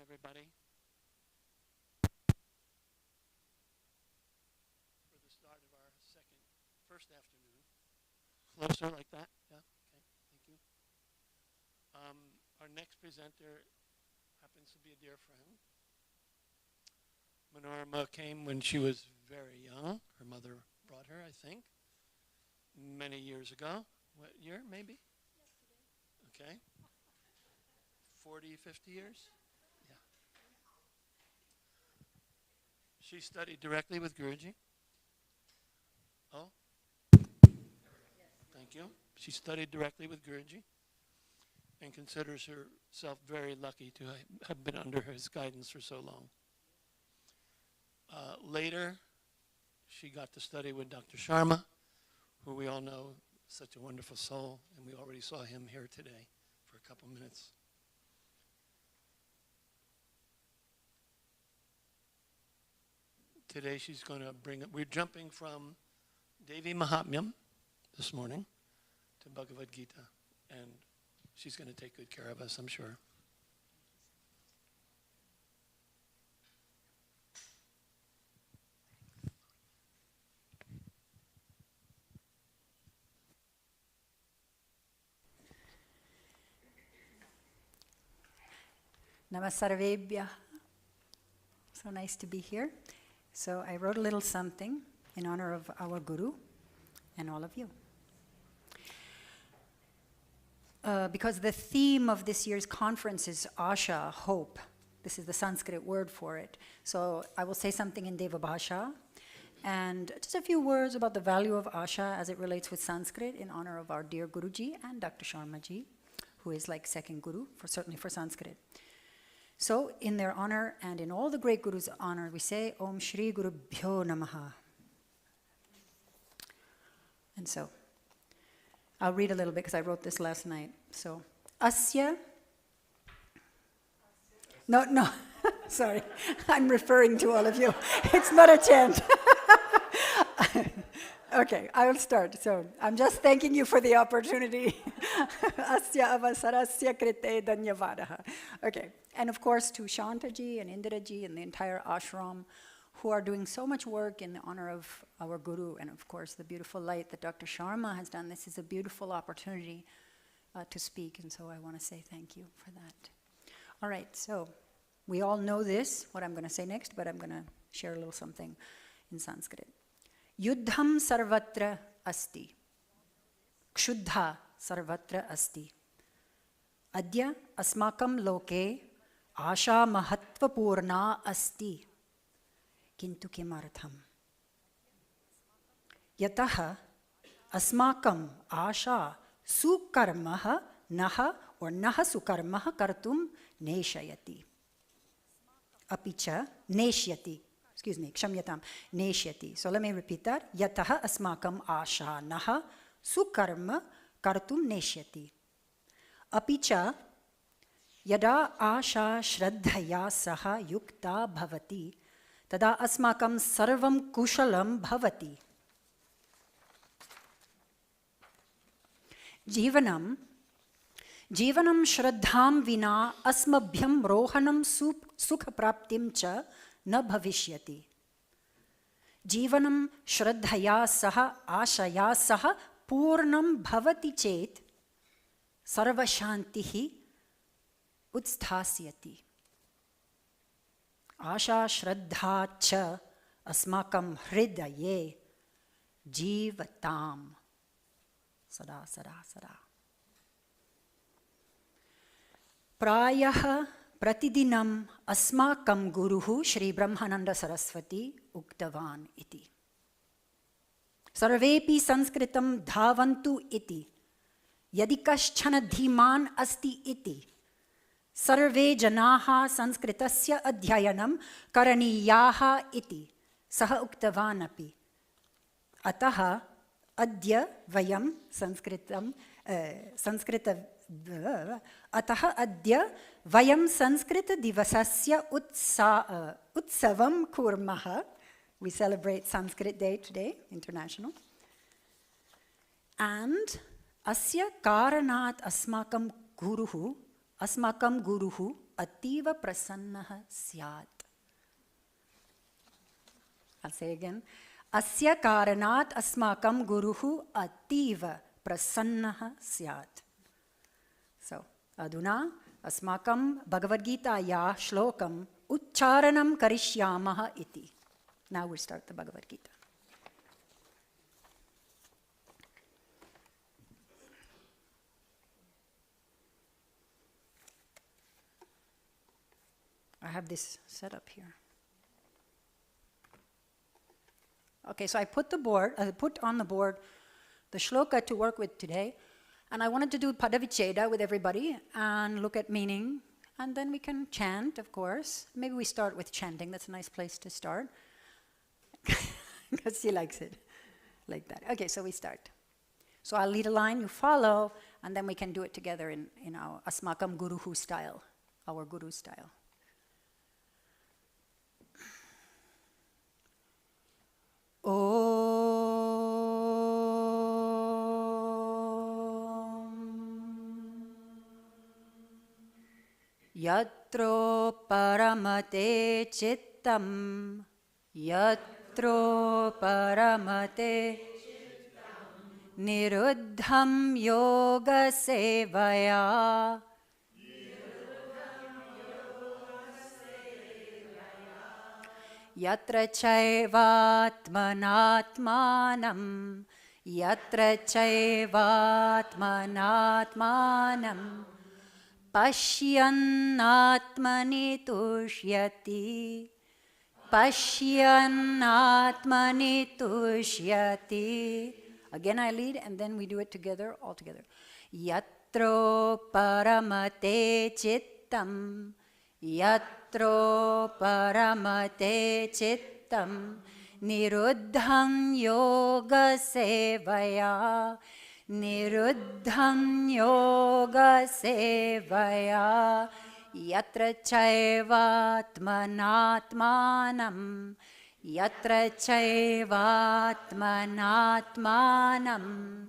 everybody, for the start of our first afternoon. Closer like that? Yeah, okay, thank you. Our next presenter happens to be a dear friend. Manorama came when she was very young. Her mother brought her, I think, many years ago. What year, maybe? Yesterday. Okay. 40, 50 years? Yeah. She studied directly with Guruji. Oh? Thank you. She studied directly with Guruji and considers herself very lucky to have been under his guidance for so long. Later, she got to study with Dr. Sharma, who we all know is such a wonderful soul, and we already saw him here today for a couple minutes. Today she's going to we're jumping from Devi Mahatmyam this morning to Bhagavad Gita, and she's going to take good care of us, I'm sure. Namasarvebhya. So nice to be here. So I wrote a little something in honor of our Guru and all of you. Because the theme of this year's conference is Asha, hope. This is the Sanskrit word for it. So I will say something in Deva Bhasha and just a few words about the value of Asha as it relates with Sanskrit in honor of our dear Guruji and Dr. Sharma ji, who is like second Guru, certainly for Sanskrit. So, in their honor and in all the great Gurus' honor, we say, Om Shri Guru Bhyo Namaha. And so, I'll read a little bit because I wrote this last night. So, Asya. No, sorry. I'm referring to all of you. It's not a chant. Okay, I will start. So, I'm just thanking you for the opportunity. Asya avasarasya krite dhanyavadaha. Okay. And of course to Shantaji and Indiraji and the entire ashram who are doing so much work in honor of our Guru and of course the beautiful light that Dr. Sharma has done. This is a beautiful opportunity to speak, and so I want to say thank you for that. All right, so we all know this, what I'm going to say next, but I'm going to share a little something in Sanskrit. Yuddham sarvatra asti. Kshuddha sarvatra asti. Adya asmakam loke Asha mahatvapurna asti. Kintu kimartham. Yataha asmakam asha sukarmaha naha or naha sukarmaha kartum neshayati. Apicha neshyati. Excuse me, kshamyatam. Neshyati. So let me repeat that. Yataha asmakam asha naha sukarma kartum neshyati. Apicha Yada asha shraddhaya saha yukta bhavati, tada asmakam sarvam kushalam bhavati. Jivanam shraddham vina asmabhyam rohanam sukha praptim cha na bhavishyati. Jivanam shraddhaya saha ashaya saha purnam bhavati chet sarvashantihi Utsthasyati. Asha shraddha cha asmakam hridaye jivatam. Sada, sada, sada. Prayaha pratidinam asmakam guruhu Shri Brahmananda Saraswati uktavan iti. Sarvepi sanskritam dhavantu iti. Yadi kaschana dhiman asti iti. Sarve janaha sanskritasya adhyayanam karaniyaha iti saha uktavanapi. Ataha adya vayam sanskritam ataha adya vayam sanskrita divasasya utsavam kurmaha. We celebrate Sanskrit Day today, international. And asya karanat asmakam guruhu ativa prasannaha syat. I'll say again. Asya karanat asmakam guruhu ativa prasannaha syat. So, aduna asmakam Bhagavad Gita ya shlokam uccharanam karishyamaha iti. Now we start the Bhagavad Gita. I have this set up here. Okay, so I put on the board the shloka to work with today, and I wanted to do Padavicheda with everybody and look at meaning, and then we can chant, of course. Maybe we start with chanting. That's a nice place to start, because she likes it like that. Okay, so we start. So I'll lead a line, you follow, and then we can do it together in our Asmakam Guruhu style, our Guru style. Yatro paramate chittam, yatro paramate niruddham yoga sevaya, yatra chaivatmanatmanam, yatra chaivatmanatmanam, pashyannatmani tushyati, pashyannatmani tushyati. Again I lead and then we do it together, all together. Yatro paramate chittam, yatro paramate chittam, niruddham yoga sevaya, niruddham yoga sevaya, yatra chaivatmanatmanam, yatra chaivatmanatmanam,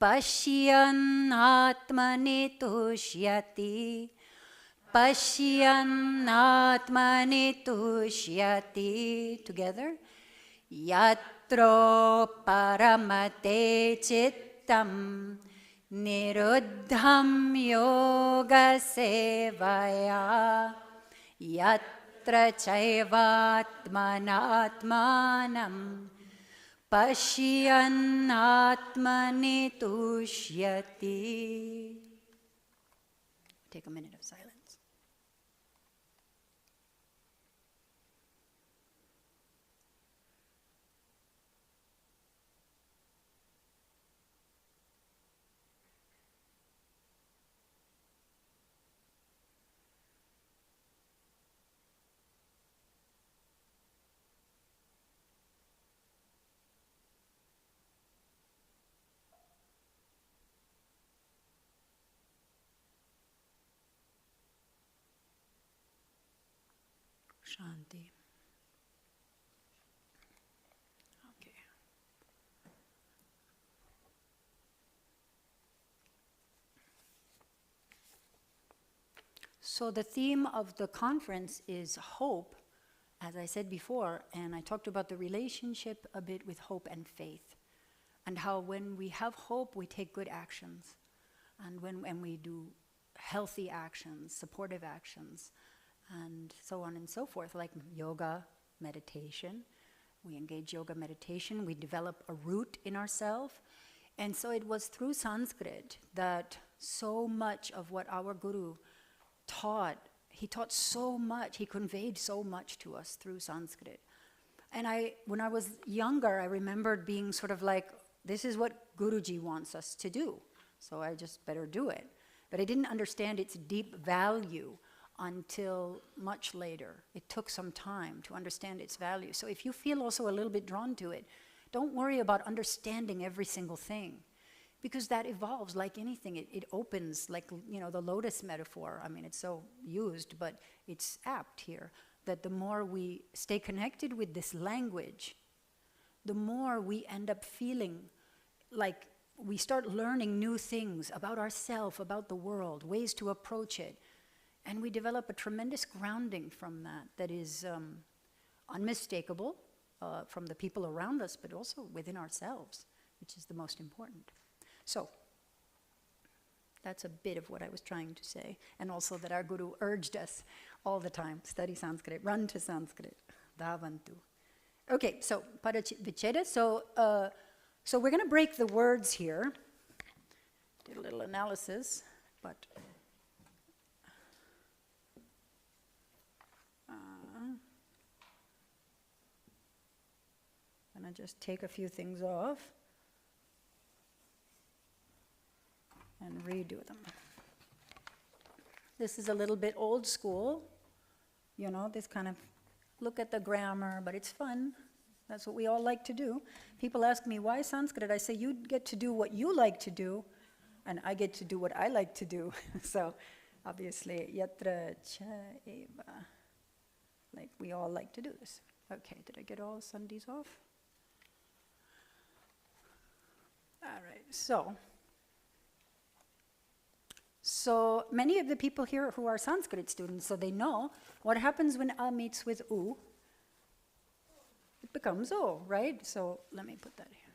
pashyannatmani tushyati, pashyannatmani tushyati. Together. Yatro paramate chittam, niruddham yoga sevaya, yatra chaivatmanatmanam, pashyannatmani tushyati. Take a minute of silence. Shanti. Okay. So the theme of the conference is hope, as I said before, and I talked about the relationship a bit with hope and faith, and how when we have hope, we take good actions, and when we do healthy actions, supportive actions, and so on and so forth, like yoga, meditation. We engage yoga meditation, we develop a root in ourselves. And so it was through Sanskrit that so much of what our Guru taught, he taught so much, he conveyed so much to us through Sanskrit. And when I was younger, I remembered being sort of like, this is what Guruji wants us to do, so I just better do it. But I didn't understand its deep value until much later. It took some time to understand its value. So if you feel also a little bit drawn to it, don't worry about understanding every single thing, because that evolves like anything. It opens, like, the lotus metaphor. I mean, it's so used, but it's apt here, that the more we stay connected with this language, the more we end up feeling like we start learning new things about ourselves, about the world, ways to approach it. And we develop a tremendous grounding from that is unmistakable from the people around us, but also within ourselves, which is the most important. So, that's a bit of what I was trying to say. And also that our Guru urged us all the time, study Sanskrit, run to Sanskrit, dhavantu. Okay, so Paravicheda. So we're going to break the words here. Did a little analysis, but I'm going to just take a few things off and redo them. This is a little bit old school, you know, this kind of look at the grammar, but it's fun. That's what we all like to do. People ask me, why Sanskrit? I say, you get to do what you like to do, and I get to do what I like to do. So, obviously, yatra cha eva. Like, we all like to do this. Okay, did I get all sandhis off? All right, so many of the people here who are Sanskrit students, so they know what happens when A meets with U. It becomes O, right? So let me put that here.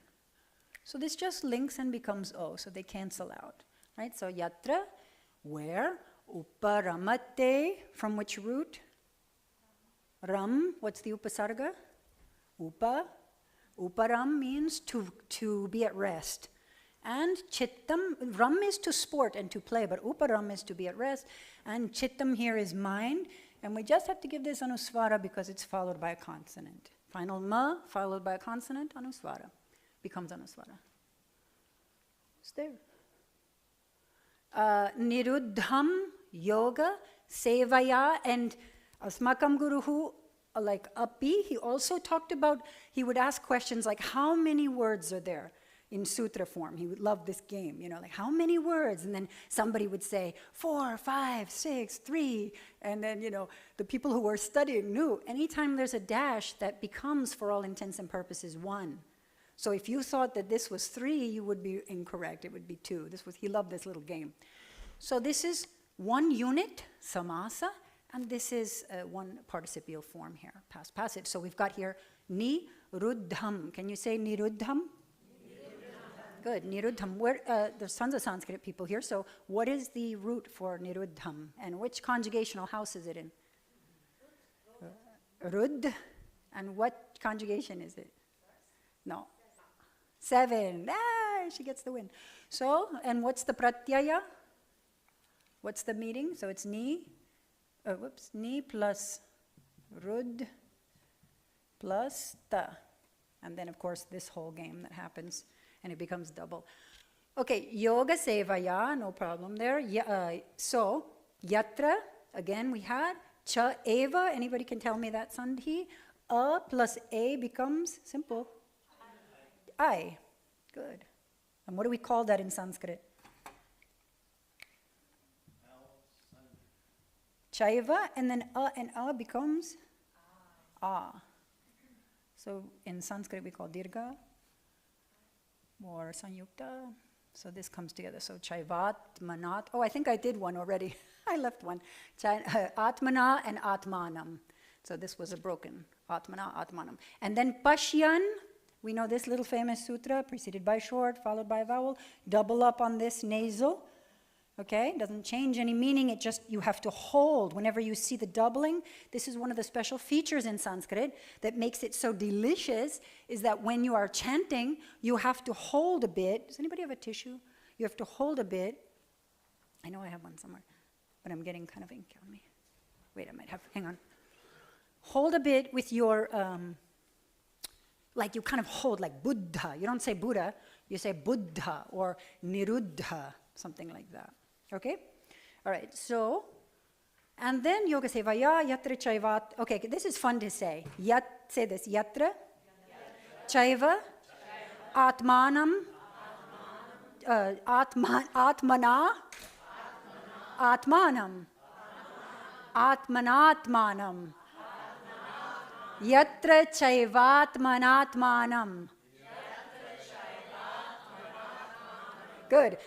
So this just links and becomes O, so they cancel out, right? So yatra, where? Uparamate, from which root? Ram, what's the upasarga? Upa. Uparam means to be at rest. And chittam, ram is to sport and to play, but uparam is to be at rest. And chittam here is mind. And we just have to give this anusvara because it's followed by a consonant. Final ma followed by a consonant, anusvara. Becomes anusvara. It's there. Niruddham, yoga, sevaya, and asmakam guruhu, like Api, he also talked about, he would ask questions like, how many words are there in sutra form? He would love this game, you know, like, how many words? And then somebody would say, 4, 5, 6, 3. And then, you know, the people who were studying knew, anytime there's a dash, that becomes, for all intents and purposes, 1. So if you thought that this was 3, you would be incorrect. It would be 2. He loved this little game. So this is one unit, samasa, and this is one participial form here, past passive. So we've got here niruddham. Can you say niruddham? Good, niruddham. There's tons of Sanskrit people here, so what is the root for niruddham? And which conjugational house is it in? Rudd. And what conjugation is it? No. 7. Ah, she gets the win. So, and what's the pratyaya? What's the meeting? So it's ni plus rud plus ta. And then, of course, this whole game that happens, and it becomes double. Okay, yoga sevaya, no problem there. So, yatra, again, we had cha eva. Anybody can tell me that sandhi? A plus a becomes simple. I. Good. And what do we call that in Sanskrit? Chaiva, and then a becomes a. So in Sanskrit we call dirgha or sanyukta. So this comes together. So chaivat, manat. Oh, I think I did one already. I left one. Atmana and atmanam. So this was a broken atmana, atmanam. And then pashyan. We know this little famous sutra, preceded by short, followed by a vowel. Double up on this nasal. Okay, doesn't change any meaning, it just, you have to hold. Whenever you see the doubling, this is one of the special features in Sanskrit that makes it so delicious, is that when you are chanting, you have to hold a bit. Does anybody have a tissue? You have to hold a bit. I know I have one somewhere, but I'm getting kind of ink on me. Wait, I might have, hang on. Hold a bit with your, like you kind of hold, like Buddha. You don't say Buddha, you say Buddha or Niruddha, something like that. Okay? All right, so, and then yoga sevaya, yatra chaivat. Okay, this is fun to say. Say this, yatra, chaiva, atmanam, atmana, atmanam, atmanatmanam, yatra chaivatmanatmanam. Good.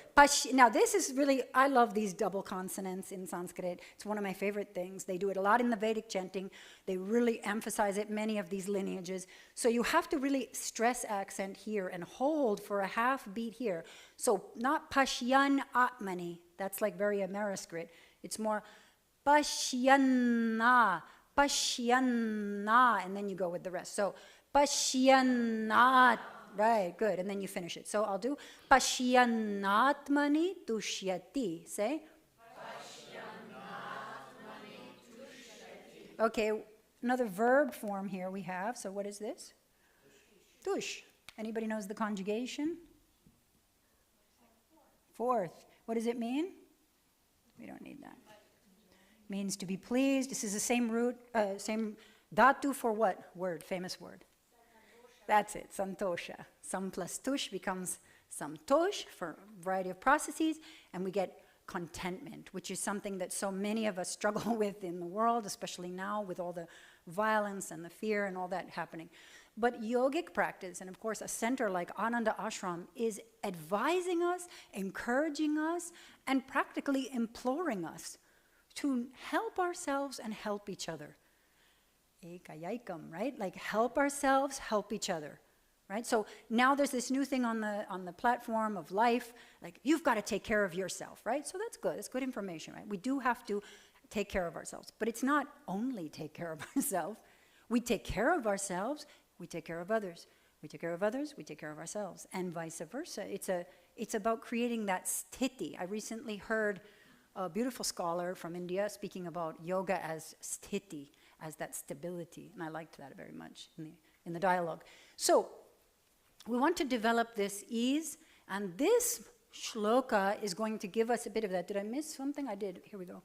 Now this is really, I love these double consonants in Sanskrit. It's one of my favorite things. They do it a lot in the Vedic chanting. They really emphasize it, many of these lineages. So you have to really stress accent here and hold for a half beat here. So not pashyan atmani. That's like very Ameriskrit. It's more pashyanna, pashyanna, and then you go with the rest. So pashyannat. Right, good. And then you finish it. So I'll do Pashyannatmani tushyati. Say. Pashyannatmani tushyati. Okay, another verb form here we have. So what is this? Tush. Anybody knows the conjugation? Fourth. What does it mean? We don't need that. Means to be pleased. This is the same root, same dhatu for what word? Famous word. That's it, santosha. Sam plus tush becomes samtosh for a variety of processes, and we get contentment, which is something that so many of us struggle with in the world, especially now with all the violence and the fear and all that happening. But yogic practice, and of course a center like Ananda Ashram, is advising us, encouraging us, and practically imploring us to help ourselves and help each other. Ekayaikam, right? Like help ourselves, help each other, right? So now there's this new thing on the platform of life, like you've got to take care of yourself, right? So that's good. It's good information, right? We do have to take care of ourselves, but it's not only take care of ourselves. We take care of ourselves, we take care of others. We take care of others, we take care of ourselves, and vice versa. It's about creating that sthiti. I recently heard a beautiful scholar from India speaking about yoga as sthiti, as that stability, and I liked that very much in the dialogue. So we want to develop this ease, and this shloka is going to give us a bit of that. Did I miss something? I did. Here we go.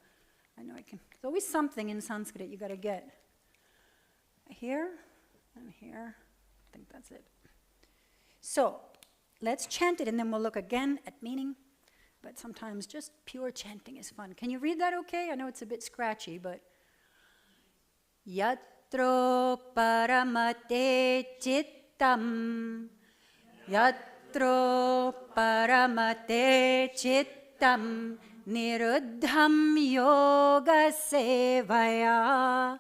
I know I can. There's always something in Sanskrit you got to get. Here and here. I think that's it. So let's chant it, and then we'll look again at meaning. But sometimes just pure chanting is fun. Can you read that okay? I know it's a bit scratchy, but Yatro paramate chittam, Yatro paramate chittam, Niruddham yoga sevaya.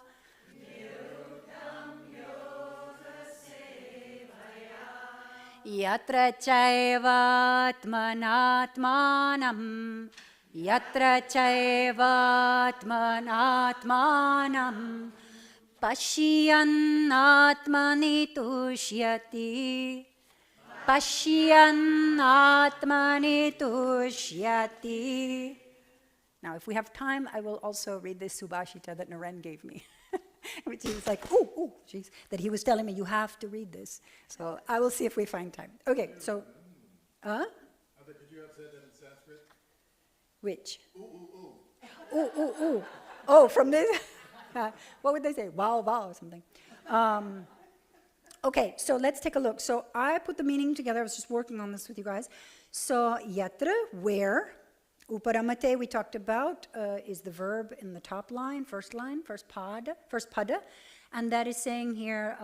Yatra chaivatmanatmanam, Yatra chaivatmanatmanam, Pashyannatmani tushyati, Pashyannatmani tushyati. Now, if we have time, I will also read this Subhashita that Naren gave me, which he was like, ooh, geez, that he was telling me, you have to read this. So I will see if we find time. Okay, so, Did you have said that in Sanskrit? Which? Ooh. Ooh. Oh, from this? What would they say? Wow, or something. Okay, so let's take a look. So I put the meaning together. I was just working on this with you guys. So yatra, where. Uparamate, we talked about, is the verb in the top line, first pada. And that is saying here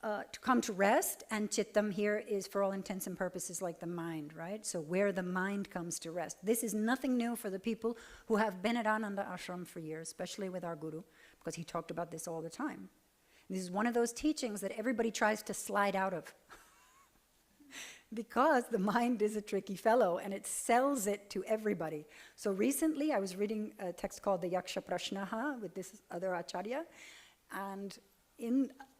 to come to rest. And chittam here is, for all intents and purposes, like the mind, right? So where the mind comes to rest. This is nothing new for the people who have been at Ananda Ashram for years, especially with our guru, because he talked about this all the time. This is one of those teachings that everybody tries to slide out of. Because the mind is a tricky fellow and it sells it to everybody. So recently I was reading a text called the Yaksha Prashnaha with this other acharya, and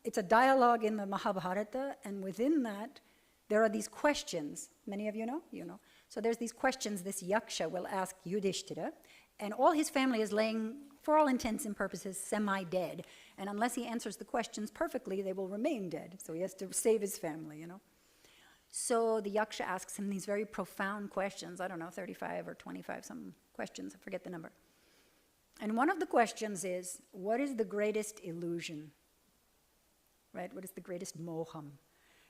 it's a dialogue in the Mahabharata, and within that there are these questions. Many of you know? You know. So there's these questions this Yaksha will ask Yudhishthira, and all his family is laying, for all intents and purposes, semi-dead. And unless he answers the questions perfectly, they will remain dead. So he has to save his family, you know. So the Yaksha asks him these very profound questions. I don't know, 35 or 25, some questions, I forget the number. And one of the questions is, what is the greatest illusion? Right, what is the greatest moham?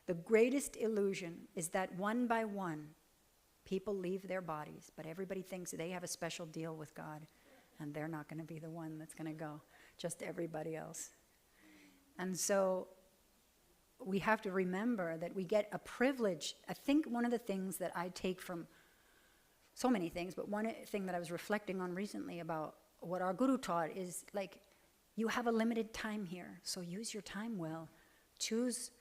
The greatest illusion is that one by one, people leave their bodies, but everybody thinks they have a special deal with God, and they're not going to be the one that's going to go, just everybody else. And so we have to remember that we get a privilege. I think one of the things that I take from so many things, but one thing that I was reflecting on recently about what our Guru taught is like, you have a limited time here, so use your time well. Choose,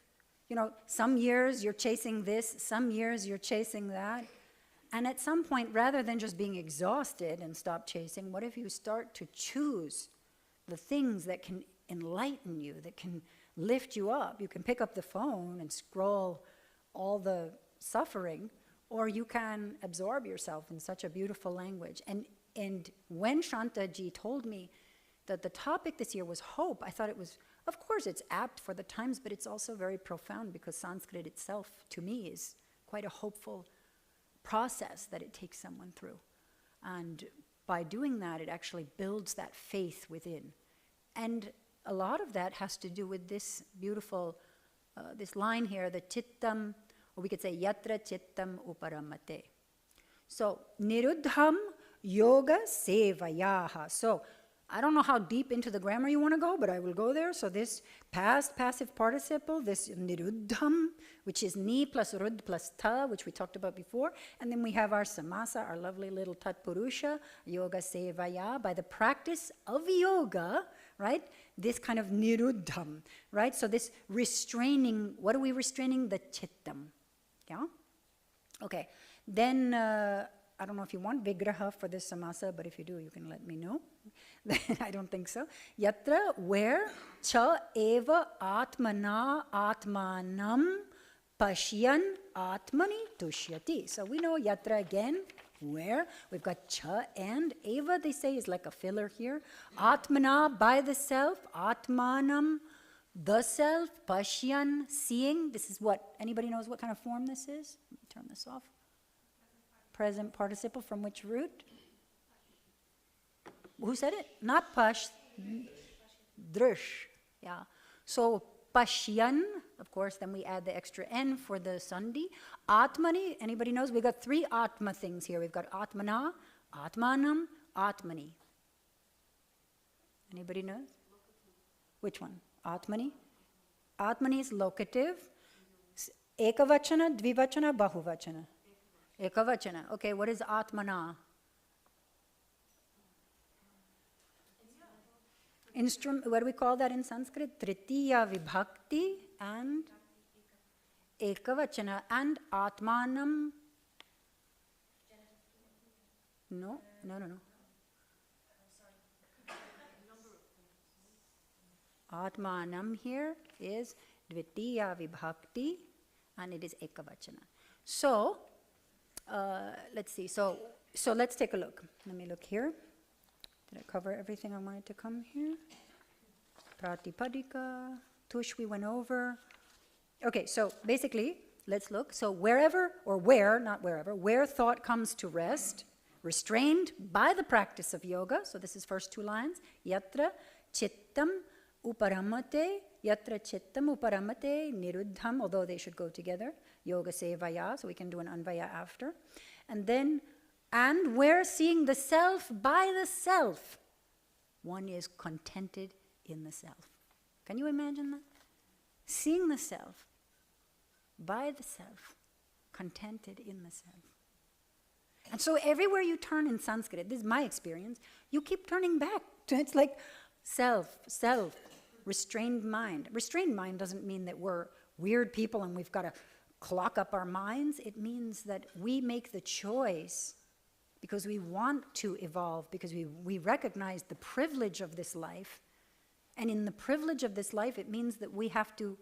some years you're chasing this, some years you're chasing that. And at some point, rather than just being exhausted and stop chasing, what if you start to choose the things that can enlighten you, that can lift you up? You can pick up the phone and scroll all the suffering, or you can absorb yourself in such a beautiful language. And when Shantaji told me that the topic this year was hope, I thought it was, of course it's apt for the times, but it's also very profound because Sanskrit itself, to me, is quite a hopeful process that it takes someone through. And by doing that, it actually builds that faith within. And a lot of that has to do with this beautiful, this line here, the chittam, or we could say yatra chittam uparamate. So, niruddham yoga sevayaha. So, I don't know how deep into the grammar you want to go, but I will go there. So this past passive participle, this niruddham, which is ni plus rud plus ta, which we talked about before. And then we have our samasa, our lovely little tatpurusha, yoga sevaya. By the practice of yoga, right, this kind of niruddham, right? So this restraining, what are we restraining? The chittam, yeah? Okay, then I don't know if you want vigraha for this samasa, but if you do, you can let me know. I don't think so. Yatra, where cha eva atmana atmanam pashyan atmani tushyati. So we know yatra again, where. We've got cha and eva, they say, is like a filler here. Atmana, by the self. Atmanam, the self. Pashyan, seeing. This is what, anybody knows what kind of form this is? Let me turn this off. Present participle from which root? Who said it? Not pash, drush. Yeah. So pashyan, of course, then we add the extra n for the sandhi. Atmani, anybody knows? We've got three atma things here. We've got atmana, atmanam, atmani. Anybody knows? Which one? Atmani? Atmani is locative. Ekavachana, dvivachana, bahuvachana. Ekavachana. Okay, what is atmana? What do we call that in Sanskrit? Tritiya vibhakti and ekavachana and atmanam. No. Atmanam here is dvitiya vibhakti and it is ekavachana. So, let's see. So let's take a look. Let me look here. Did I cover everything I wanted to come here? Pratipadika, Tush we went over. Okay, so basically, let's look. So wherever, or where, not wherever, where thought comes to rest, restrained by the practice of yoga. So this is first two lines. Yatra chittam uparamate, yatra chittam uparamate, niruddham, although they should go together. Yoga sevaya, so we can do an anvaya after. And then, and where seeing the self by the self, one is contented in the self. Can you imagine that? Seeing the self by the self, contented in the self. And so everywhere you turn in Sanskrit, this is my experience, you keep turning back. It's like self, restrained mind. Restrained mind doesn't mean that we're weird people and we've got to clock up our minds. It means that we make the choice because we want to evolve, because we recognize the privilege of this life. And in the privilege of this life, it means that we have to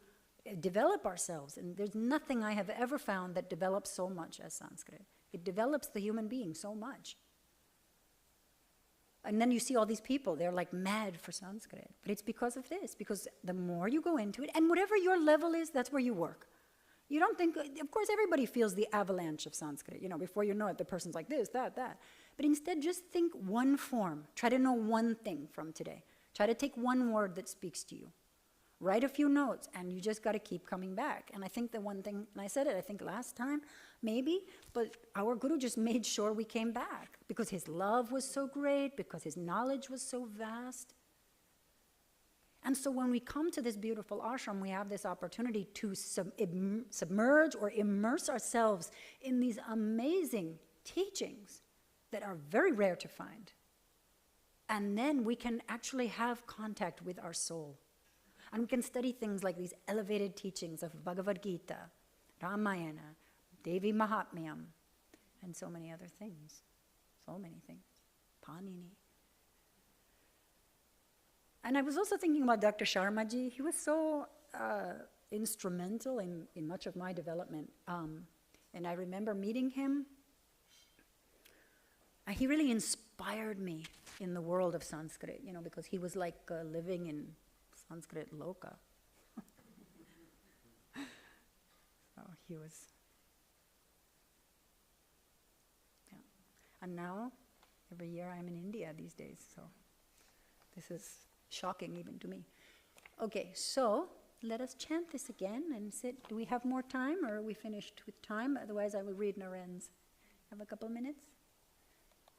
develop ourselves. And there's nothing I have ever found that develops so much as Sanskrit. It develops the human being so much. And then you see all these people, they're like mad for Sanskrit. But it's because of this, because the more you go into it, and whatever your level is, that's where you work. You don't think, of course everybody feels the avalanche of Sanskrit. You know, before you know it, the person's like this, that. But instead just think one form. Try to know one thing from today. Try to take one word that speaks to you. Write a few notes, and you just got to keep coming back. And I think the one thing, and I said it, I think last time, maybe, but our Guru just made sure we came back because his love was so great, because his knowledge was so vast. And so when we come to this beautiful ashram, we have this opportunity to submerge or immerse ourselves in these amazing teachings that are very rare to find. And then we can actually have contact with our soul. And we can study things like these elevated teachings of Bhagavad Gita, Ramayana, Devi Mahatmyam, and so many other things. So many things. Panini. And I was also thinking about Dr. Sharmaji. He was so instrumental in much of my development. And I remember meeting him. He really inspired me in the world of Sanskrit, because he was like living in Sanskrit loka. So he was, yeah. And now, every year I'm in India these days, so this is shocking even to me. Okay, so let us chant this again and sit. Do we have more time, or are we finished with time? Otherwise I will read Naren's. Have a couple minutes?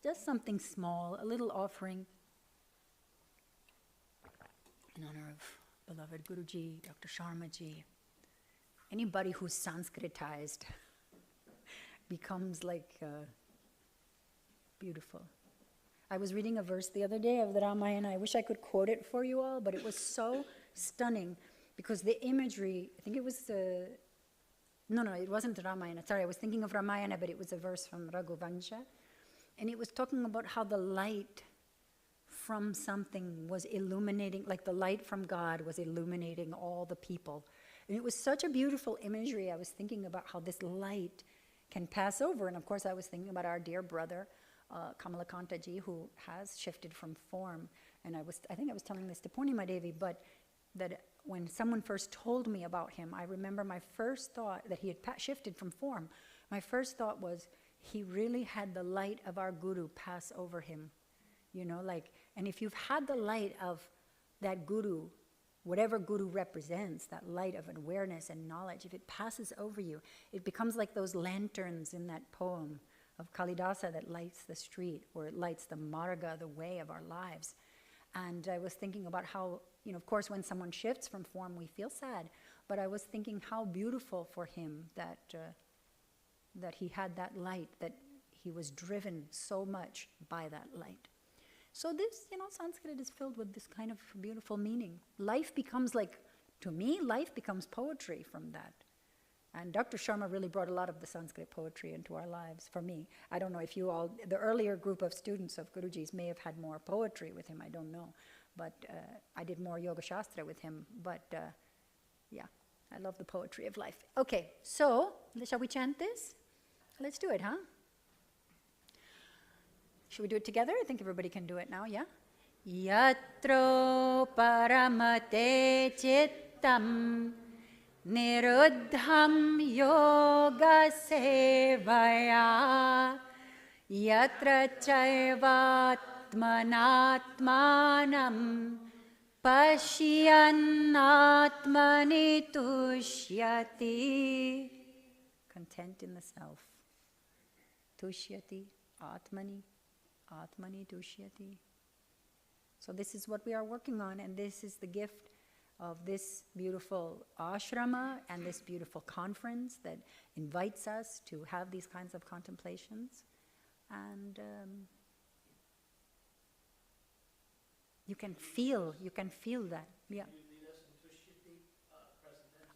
Just something small, a little offering in honor of beloved Guruji, Dr. Sharmaji. Anybody who's Sanskritized becomes like beautiful. I was reading a verse the other day of the Ramayana. I wish I could quote it for you all, but it was so stunning because the imagery, I think it was, no, it wasn't Ramayana. Sorry, I was thinking of Ramayana, but it was a verse from Raghuvansha. And it was talking about how the light from something was illuminating, like the light from God was illuminating all the people. And it was such a beautiful imagery. I was thinking about how this light can pass over. And of course, I was thinking about our dear brother, Kamalakantaji, who has shifted from form. And I think I was telling this to Purnima Devi, but that when someone first told me about him, I remember my first thought that he had shifted from form. My first thought was, he really had the light of our Guru pass over him. And if you've had the light of that Guru, whatever Guru represents, that light of awareness and knowledge, if it passes over you, it becomes like those lanterns in that poem of Kalidasa that lights the street, or it lights the marga, the way of our lives. And I was thinking about how, of course, when someone shifts from form, we feel sad. But I was thinking how beautiful for him that he had that light, that he was driven so much by that light. So this, Sanskrit is filled with this kind of beautiful meaning. Life becomes to me, life becomes poetry from that. And Dr. Sharma really brought a lot of the Sanskrit poetry into our lives, for me. I don't know if you all, the earlier group of students of Guruji's may have had more poetry with him, I don't know. But I did more Yoga Shastra with him, but yeah, I love the poetry of life. Okay, so, shall we chant this? Let's do it, huh? Should we do it together? I think everybody can do it now, yeah? Yatro paramate chittam niruddham yoga sevaya yatra chaivatmanatmanam pashyannatmani tushyati. Content in the self. Tushyati, atmani, atmani tushyati. So this is what we are working on, and this is the gift of this beautiful ashrama and this beautiful conference that invites us to have these kinds of contemplations. And you can feel that. Yeah.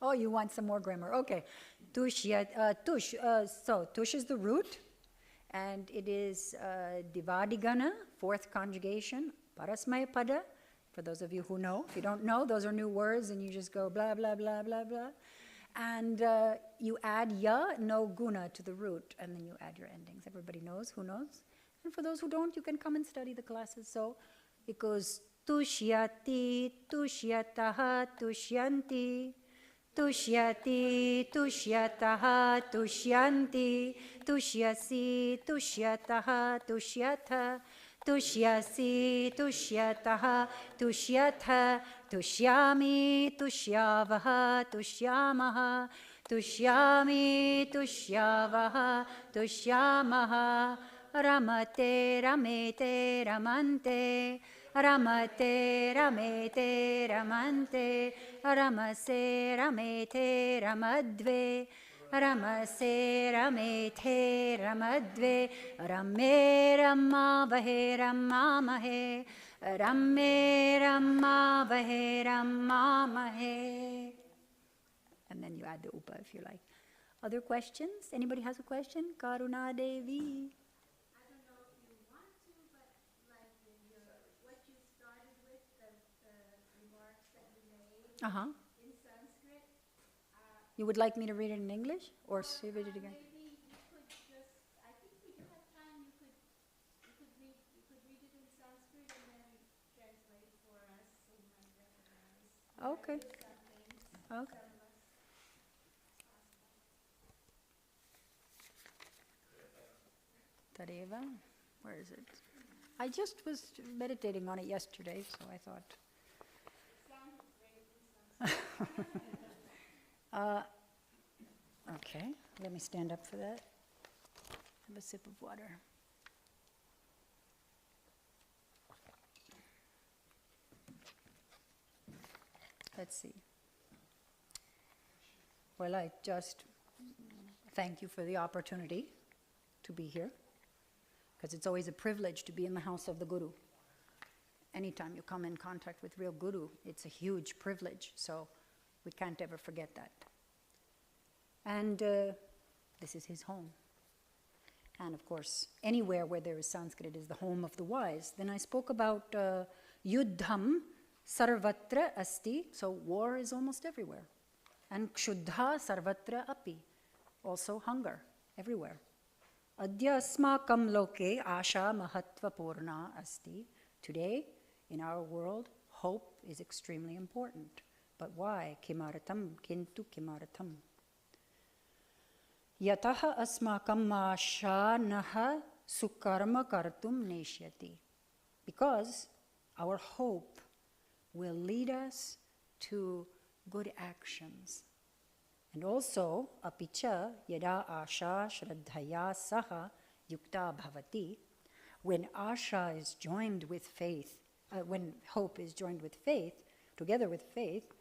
Oh, you want some more grammar? Okay. Tush. So tush is the root, and it is divadigana, fourth conjugation, parasmaya pada. For those of you who know, if you don't know, those are new words, and you just go blah blah blah blah blah, and you add ya, no guna to the root, and then you add your endings. Everybody knows. Who knows? And for those who don't, you can come and study the classes. So it goes tushyati, tushyataha, tushyanti. Tushyati, tushyataha, tushyanti, tushyasi, tusyataha, tushyatha, tushyasi, tusyataha, tushyatha, tushyami, tushyavaha, tushyamaha, tushyami, tushyavaha, tushyamaha, ramate, ramete, ramante, Ramate ramete ramante, ramase ramete ramadve, ramase ramete ramadve, rame ramavahe ramamahe, rame ramavahe ramamahe. And then you add the upa if you like. Other questions? Anybody has a question? Karuna Devi. I don't know if you want to, but like in what you started with, the remarks that you made Uh-huh. in Sanskrit, You would like me to read it in English or say it again? maybe you could just, I think we do have time, you could read it in Sanskrit and then translate for us so we might recognize. Okay. Some things, Okay. some of us. Tadeva. Where is it? I just was meditating on it yesterday, so I thought. Okay, let me stand up for that. Have a sip of water. Let's see. Well, I just thank you for the opportunity to be here, because it's always a privilege to be in the house of the Guru. Anytime you come in contact with real Guru, it's a huge privilege, so we can't ever forget that. And this is his home. And of course, anywhere where there is Sanskrit is the home of the wise. Then I spoke about yuddham sarvatra asti, so war is almost everywhere. And kshuddha sarvatra api, also hunger, everywhere. Adya asmakam loke asha mahatva purna asti. Today, in our world, hope is extremely important. But why? Kimaratam, kintu kimaratam. Yataha asmakam asha naha sukarma kartum neshyati. Because our hope will lead us to good actions. And also, apicha yada asha shraddhaya saha yukta bhavati. When asha is joined with faith, when hope is joined with faith, together with faith,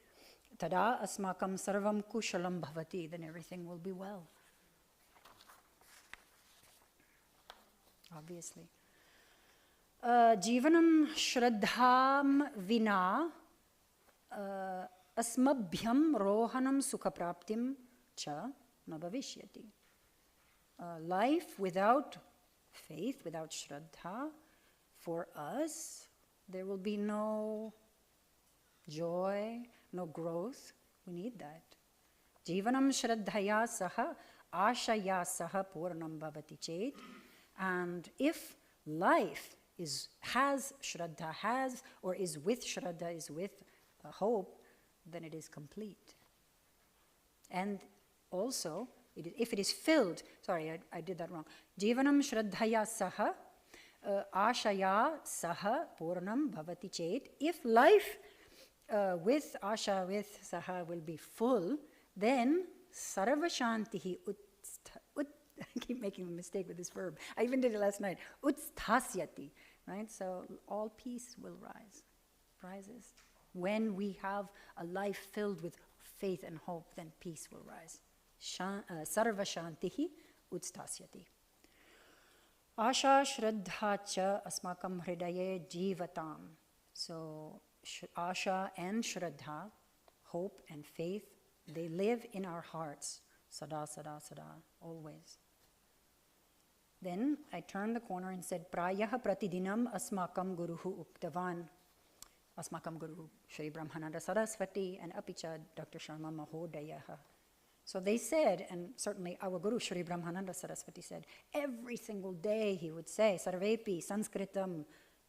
tada asmakam sarvam kushalam bhavati, then everything will be well. Obviously. Jivanam shraddham vina asmabhyam rohanam sukhapraptim cha na bhavishyati. Life without faith, without shraddha, for us, there will be no joy, no growth. We need that. Jivanam shraddhaya saha ashaya saha purnam bhavati chet. And if life has shraddha, or is with shraddha, is with hope, then it is complete. And also, if it is filled, sorry, I did that wrong. Jivanam shraddhaya saha ashaya saha purnam bhavati chet. If life with asha, with saha will be full, then sarva shantihi I keep making a mistake with this verb. I even did it last night. Utsthāsyati, right? So all peace will rises. When we have a life filled with faith and hope, then peace will rise. Sarva shantihi utsthāsyati. Asha shraddha cha asmakam hridaye jivatam. So asha and shraddha, hope and faith, they live in our hearts. Sada, sada, sada, always. Then I turned the corner and said, Prayaha pratidinam asmakam guruhu uktavan. Asmakam guru Shri Brahmananda Saraswati and apicha Dr. Sharma Mahodayaha. So they said, and certainly our guru Shri Brahmananda Saraswati said, every single day he would say, Sarvepi Sanskritam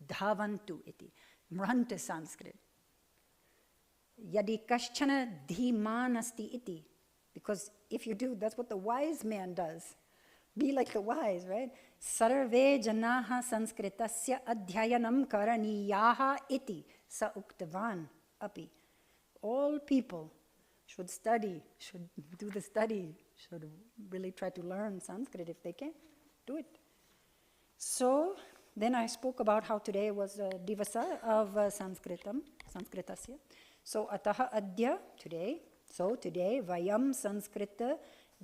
dhavantu iti. Run to Sanskrit. Yadi kaschana dhimanasti iti. Because if you do, that's what the wise man does. Be like the wise, right? Sarve janaha sanskritasya adhyayanam karaniyaha iti sa uktavan api. All people should study, should do the study, should really try to learn Sanskrit if they can. Do it. So Then I spoke about how today was a divasa of Sanskritasya. So ataha adya, today. So today, vayam Sanskrita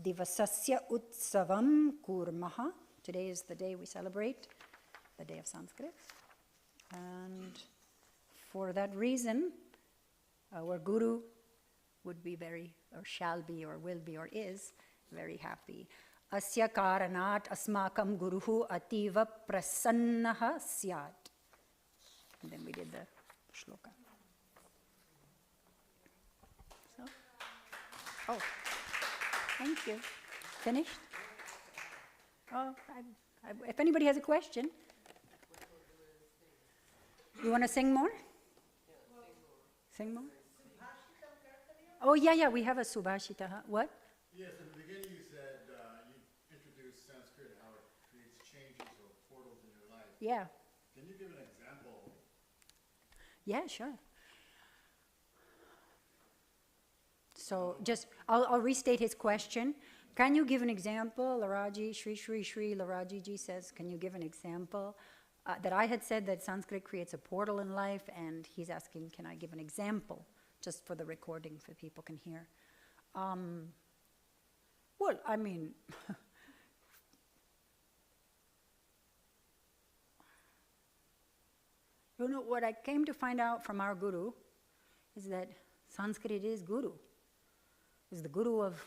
divasasya utsavam kurmaha. Today is the day we celebrate, the day of Sanskrit. And for that reason, our Guru would be very, or shall be, or will be, or is very happy. Asya karanat asmakam guruhu ativa prasannaha syat. And then we did the shloka. So, oh, thank you. Finished? Oh, if anybody has a question. You want to sing more? Sing more? Oh, yeah, we have a Subhashita. What? Yes, in the beginning you said you introduced Sanskrit, how it creates changes or portals in your life. Yeah. Can you give an example? Yeah, sure. So just, I'll restate his question. Can you give an example? Laraji, Sri Laraji ji says, can you give an example? That I had said that Sanskrit creates a portal in life, and he's asking, can I give an example? Just for the recording, so people can hear. Well, I mean, you know, what I came to find out from our Guru is that Sanskrit is Guru. Is the Guru of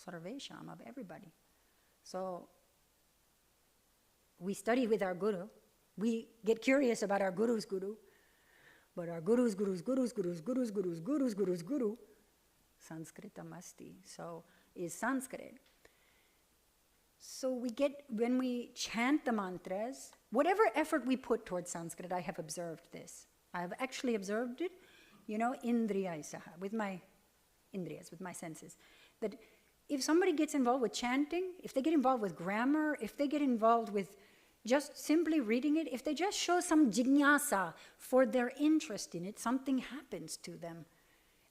Sarvesham, of everybody. So, we study with our Guru. We get curious about our Guru's Guru. But our Guru's Guru, Sanskritam asti. So, is Sanskrit. So we get, when we chant the mantras, whatever effort we put towards Sanskrit, I have observed this. I have actually observed it, indriyasaha, with my indriyas, with my senses. That if somebody gets involved with chanting, if they get involved with grammar, if they get involved with just simply reading it, if they just show some jignasa for their interest in it, something happens to them.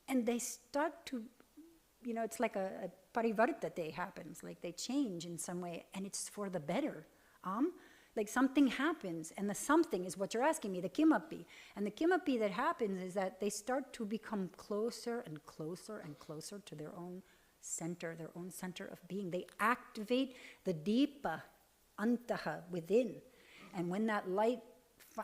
And they start to, it's like a parivartate happens, like they change in some way, and it's for the better. Like something happens, and the something is what you're asking me, the kimapi. And the kimapi that happens is that they start to become closer and closer and closer to their own center of being. They activate the deepa, antaha, within. And when that light,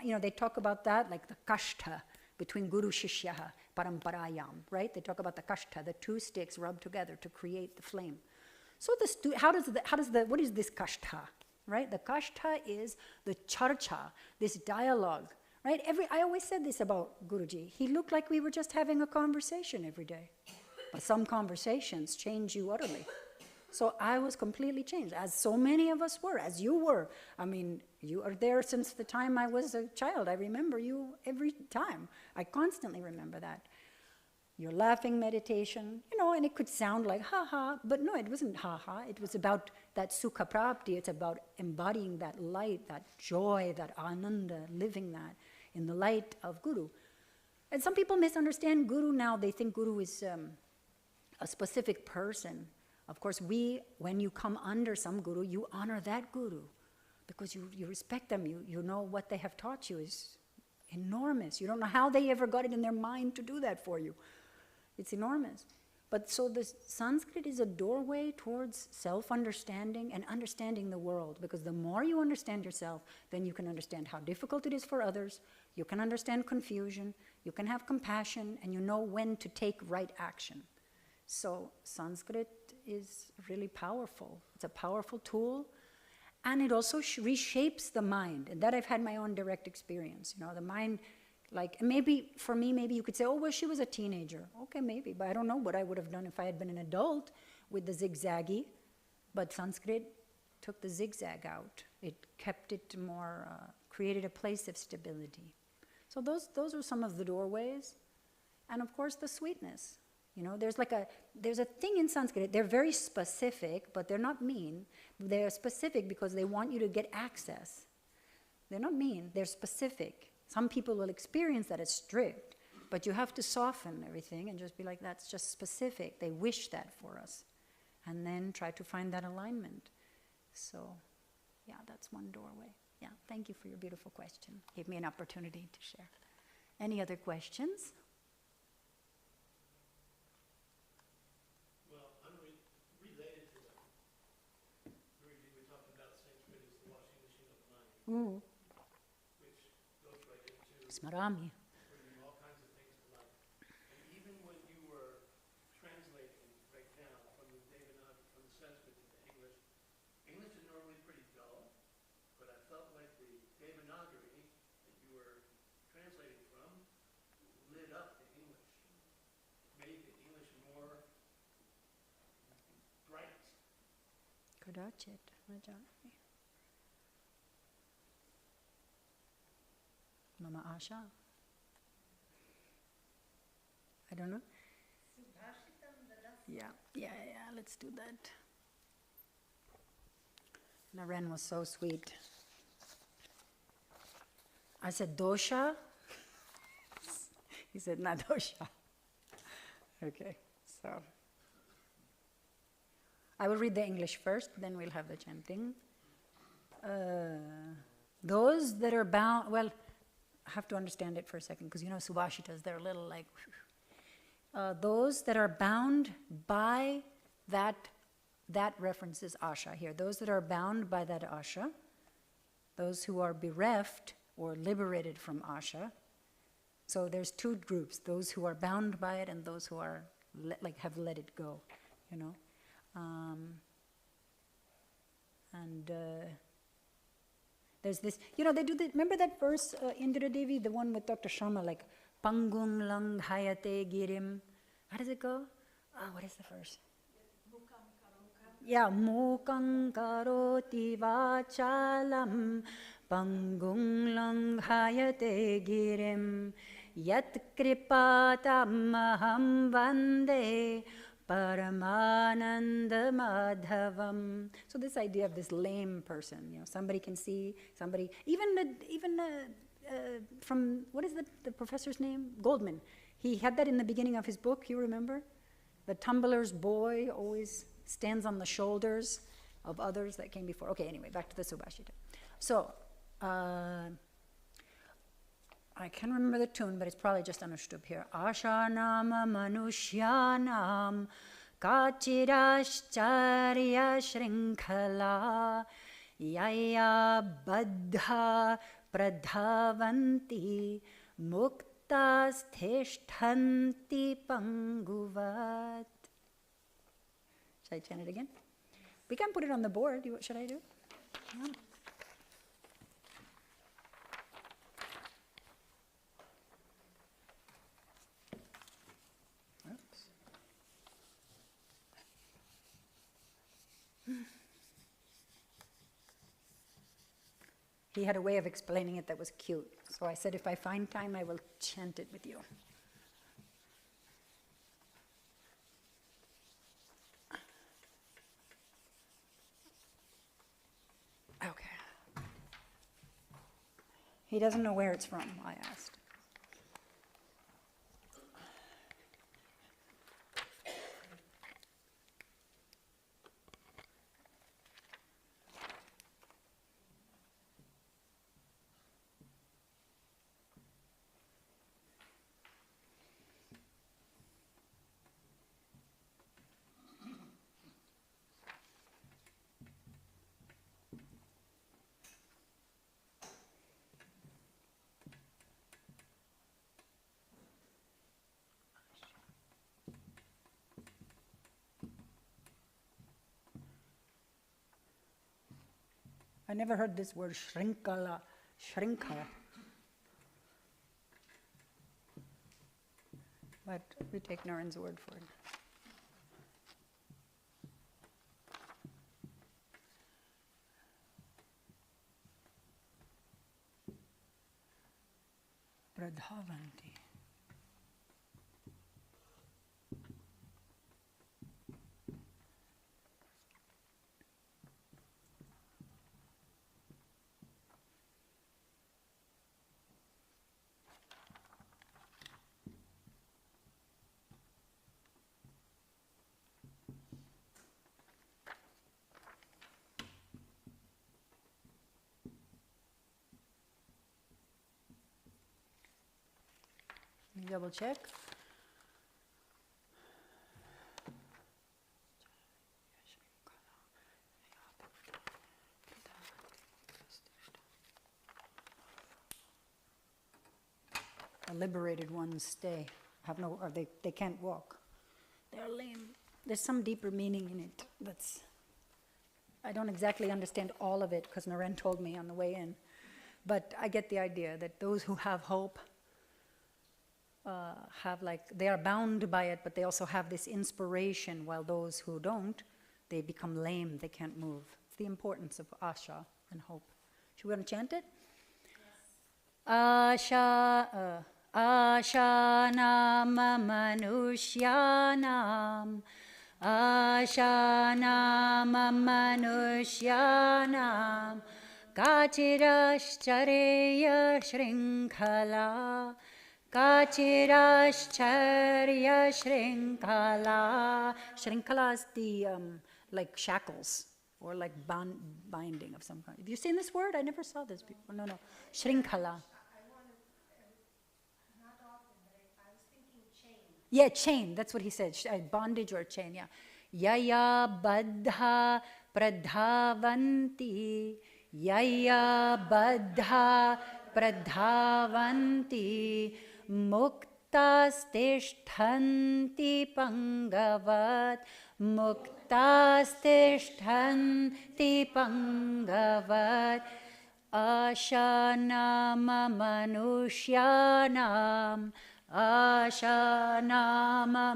they talk about that, like the kashta between guru shishyaha, paramparayam, right? They talk about the kashta, the two sticks rubbed together to create the flame. So what is this kashta, right? The kashta is the charcha, this dialogue, right? I always said this about Guruji. He looked like we were just having a conversation every day. But some conversations change you utterly. So I was completely changed, as so many of us were, as you were. I mean, you are there since the time I was a child. I remember you every time. I constantly remember that. Your laughing meditation, and it could sound like ha-ha, but no, it wasn't ha-ha. It was about that sukha prapti. It's about embodying that light, that joy, that ananda, living that in the light of Guru. And some people misunderstand Guru now. They think Guru is a specific person. Of course, when you come under some Guru, you honor that Guru because you respect them. You know what they have taught you is enormous. You don't know how they ever got it in their mind to do that for you. It's enormous. But so the Sanskrit is a doorway towards self-understanding and understanding the world, because the more you understand yourself, then you can understand how difficult it is for others, you can understand confusion, you can have compassion, and you know when to take right action. So Sanskrit is really powerful. It's a powerful tool, and it also reshapes the mind. And that I've had my own direct experience. The mind, like, maybe for me, maybe you could say, oh, well, she was a teenager. Okay, maybe, but I don't know what I would have done if I had been an adult with the zigzaggy. But Sanskrit took the zigzag out. It kept it more, created a place of stability. So those are some of the doorways. And of course, the sweetness. There's a thing in Sanskrit, they're very specific, but they're not mean. They're specific because they want you to get access. They're not mean, they're specific. Some people will experience that as strict, but you have to soften everything and just be like, that's just specific. They wish that for us. And then try to find that alignment. So, yeah, that's one doorway. Yeah. Thank you for your beautiful question. Gave me an opportunity to share. Any other questions? Well, related to it. We talked about Sanskrit as the washing machine of mind, Ooh, which goes right into Smarami. bringing all kinds of things to life. And even when you were translating right now from the Devanagari, from the Sanskrit to the English, English is normally pretty dull, but I felt like the Devanagari that you were translating from lit up the English, made the English more bright. Kadachit. Mama Asha. I don't know. Yeah, let's do that. Naren was so sweet. I said, dosha? He said, not dosha. Okay, so. I will read the English first, then we'll have the chanting. Those that are bound, well, I have to understand it for a second, because you know Subhashitas, they're a little like, those that are bound by that references asha here. Those that are bound by that asha, those who are bereft or liberated from asha. So there's two groups, those who are bound by it and those who are have let it go, you know. There's this, you know, they do this, remember that verse, Indra Devi, the one with Dr. Sharma, like, Pangung lang hayate girim. How does it go? What is the verse? Yeah, mukang karoti vachalam, pangung lang hayate girim, yat kripatam aham vande, Paramananda Madhavam. So this idea of this lame person, you know, somebody can see, somebody, even from, what is the professor's name? Goldman. He had that in the beginning of his book, you remember? The tumbler's boy always stands on the shoulders of others that came before. Okay, anyway, back to the Subhashita. So, I can't remember the tune, but it's probably just Anushtubh here. Ashanama manushyanam kachirashcharya shrinkhala yaya baddha pradhavanti muktas theshtanti panguvat. Should I chant it again? We can put it on the board. What should I do? Yeah. He had a way of explaining it that was cute. So I said, if I find time, I will chant it with you. Okay. He doesn't know where it's from, I asked. I never heard this word shrinkala. But we take Naren's word for it. Pradhavanti. double check. The liberated ones stay, have no, or they can't walk. They're lame. There's some deeper meaning in it that's, I don't exactly understand all of it because Naren told me on the way in. But I get the idea that those who have hope have they are bound by it, but they also have this inspiration, while those who don't, they become lame, they can't move. It's the importance of asha and hope. Should we want to chant it? Asha, Ashanam manushyanam, Ashanam manushyanam, Kachirashchareya shrinkhala, Kachirashcharya shrinkhala. Shrinkhala is the like shackles or like binding of some kind. Have you seen this word? I never saw this before. No. Shrinkhala. Yeah, chain. That's what he said. Bondage or chain. Yeah. Yaya baddha pradhavanti. Yaya baddha pradhavanti. Muktastishthanti pangavat. Muktastishthanti pangavat. Ashanama manushyanam. Ashanama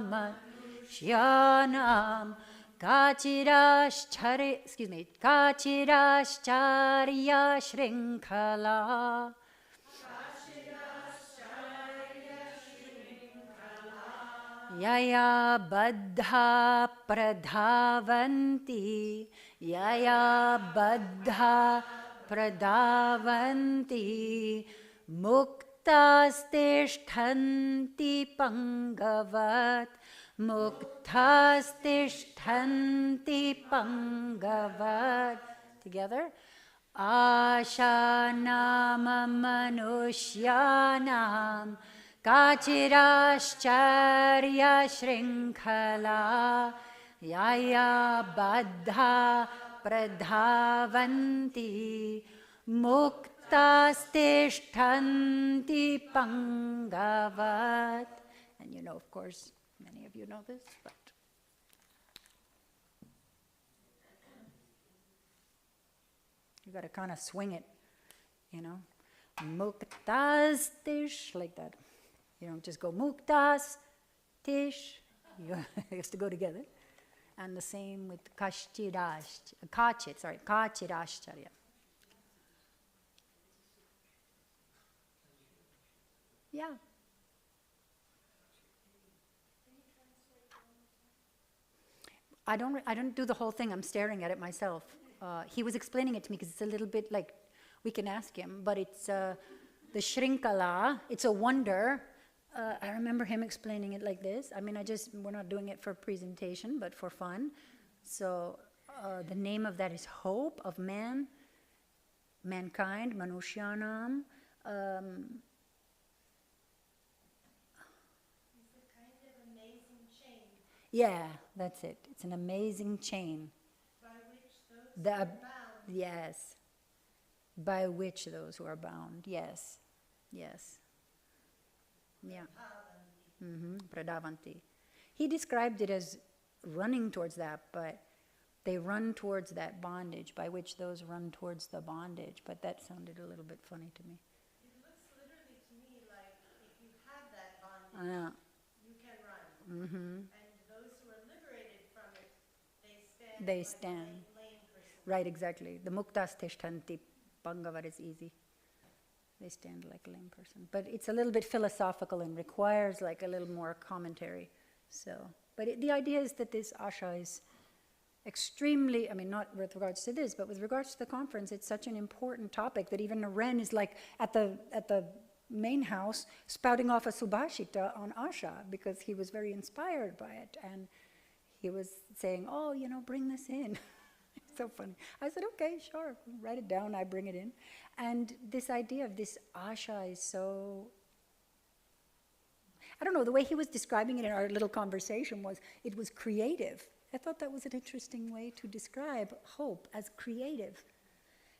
manushyanam. Kachirashcharya shrinkhala. Yaya baddha pradhavanti. Yaya baddha pradhavanti. Muktastishthanti pangavat. Muktastishthanti pangavat. Together. Ashanama manushyanam. Kachirashcharya shrinkhala. Yaya baddha pradhavanti. Muktastishthanti pangavat. And you know, of course, many of you know this, but you got to kind of swing it, you know. Muktastish, like that. You don't just go muktas, tish. It has to go together. And the same with kachirashcharya. Yeah. I don't do the whole thing. I'm staring at it myself. He was explaining it to me because it's a little bit like, we can ask him, but it's the shrinkala. It's a wonder. I remember him explaining it like this. I mean, we're not doing it for presentation, but for fun. So the name of that is hope of mankind, manushyanam. It's a kind of amazing chain. Yeah, that's it. It's an amazing chain. By which those who are bound. Yes. By which those who are bound. Yes. Yes. Yeah. Pradhavanti. He described it as running towards that, but they run towards that bondage, by which those run towards the bondage. But that sounded a little bit funny to me. It looks literally to me like if you have that bondage, you can run. And those who are liberated from it, they stand. Like a lame person. Right, exactly. The muktastishthanti pangavat is easy. They stand like a lame person. But it's a little bit philosophical and requires like a little more commentary. So, but the idea is that this asha is extremely, I mean, not with regards to this, but with regards to the conference, it's such an important topic that even Naren is like at the main house spouting off a subhashita on asha because he was very inspired by it. And he was saying, oh, bring this in. So funny. I said, okay, sure, write it down, I bring it in. And this idea of this asha is so, I don't know, the way he was describing it in our little conversation was, it was creative. I thought that was an interesting way to describe hope, as creative.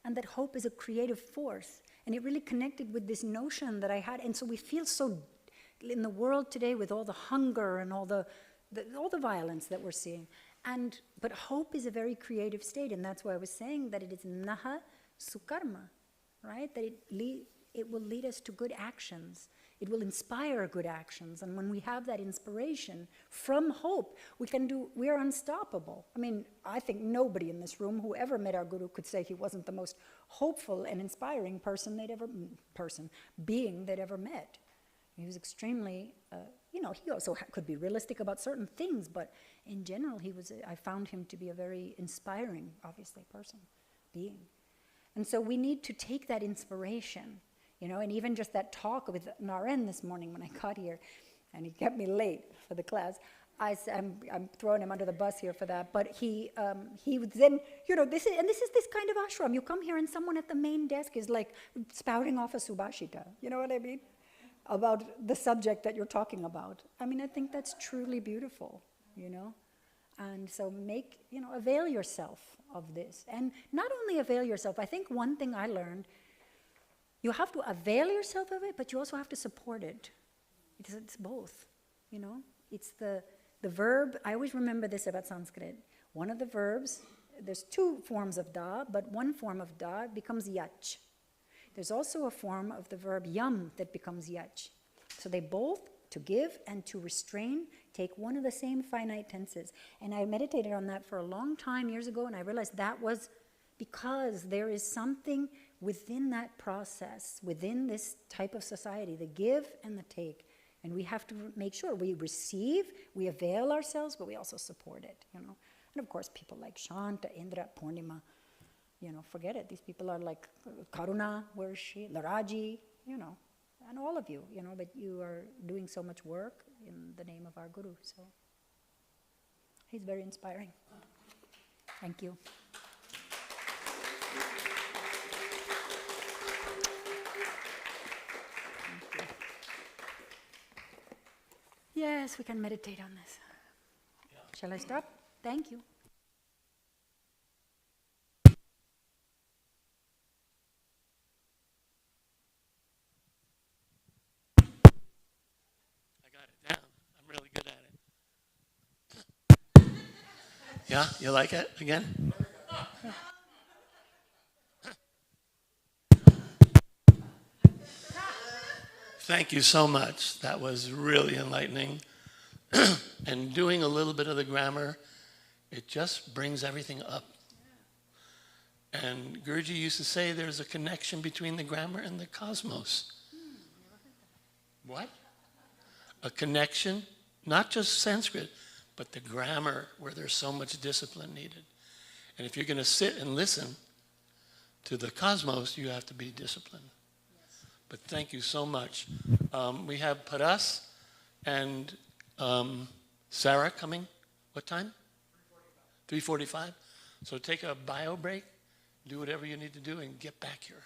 And that hope is a creative force. And it really connected with this notion that I had. And so we feel so, in the world today, with all the hunger and all the violence that we're seeing. But hope is a very creative state, and that's why I was saying that it is naha sukarma, right? That it will lead us to good actions. It will inspire good actions. And when we have that inspiration from hope, we are unstoppable. I mean, I think nobody in this room who ever met our Guru could say he wasn't the most hopeful and inspiring being they'd ever met. He was extremely, he also could be realistic about certain things, but in general, I found him to be a very inspiring, obviously, being. And so we need to take that inspiration, and even just that talk with Naren this morning when I got here, and he kept me late for the class. I'm throwing him under the bus here for that, but he would then, this is this kind of ashram. You come here and someone at the main desk is like spouting off a subhashita, you know what I mean? About the subject that you're talking about. I mean, I think that's truly beautiful, And so avail yourself of this. And not only avail yourself, I think one thing I learned, you have to avail yourself of it, but you also have to support it. It's both, It's the verb, I always remember this about Sanskrit. One of the verbs, there's two forms of da, but one form of da becomes yach. There's also a form of the verb yam that becomes yach. So they both, to give and to restrain, take one of the same finite tenses. And I meditated on that for a long time years ago, and I realized that was because there is something within that process, within this type of society, the give and the take. And we have to make sure we receive, we avail ourselves, but we also support it, And of course, people like Shanta, Indra, Purnima, forget it. These people are like Karuna, where is she? Laraji, and all of you, but you are doing so much work in the name of our Guru. So he's very inspiring. Thank you. Yes, we can meditate on this. Yeah. Shall I stop? Thank you. Yeah, you like it again? Thank you so much. That was really enlightening. And doing a little bit of the grammar, it just brings everything up. And Guruji used to say there's a connection between the grammar and the cosmos. What? A connection, not just Sanskrit, but the grammar where there's so much discipline needed. And if you're going to sit and listen to the cosmos, you have to be disciplined. Yes. But thank you so much. We have Paras and Sarah coming. What time? 3:45. So take a bio break, do whatever you need to do, and get back here.